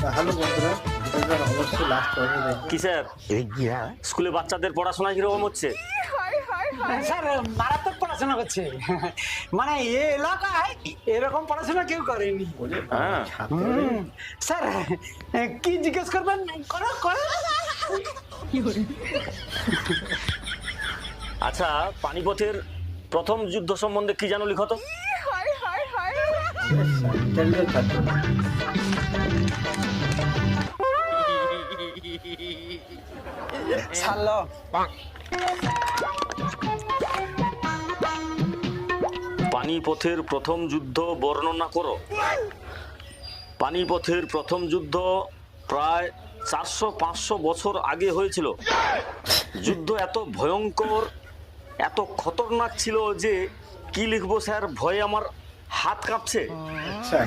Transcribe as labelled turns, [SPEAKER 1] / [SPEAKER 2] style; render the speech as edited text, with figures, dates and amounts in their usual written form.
[SPEAKER 1] Hello বন্ধুরা, ভিডিওটা অবশ্যই লাস্ট পর্যন্ত দেখুন।
[SPEAKER 2] কি স্যার স্কুলে বাচ্চাদের পড়াশোনা কিরকম হচ্ছে?
[SPEAKER 3] স্যার মারাত্মক পড়াশোনা করছে। মানে এই এলাকায় এরকম পড়াশোনা কেউ করেনি।
[SPEAKER 2] হ্যাঁ
[SPEAKER 3] হুম, স্যার কি জিজ্ঞেস করবেন? করো করো।
[SPEAKER 2] আচ্ছা, পানিপথের প্রথম যুদ্ধ সম্বন্ধে কি জানো লিখত?
[SPEAKER 1] ইন্টারভিউ ছাত্র।
[SPEAKER 3] ছাড়লো।
[SPEAKER 2] পানিপথের প্রথম যুদ্ধ বর্ণনা করো। পানিপথের প্রথম যুদ্ধ প্রায় 400-500 বছর আগে হয়েছিল। যুদ্ধ এত ভয়ঙ্কর, এত খতরনাক ছিল যে কি লিখবো স্যার, ভয়ে আমার হাত কাঁপছে।
[SPEAKER 1] আচ্ছা,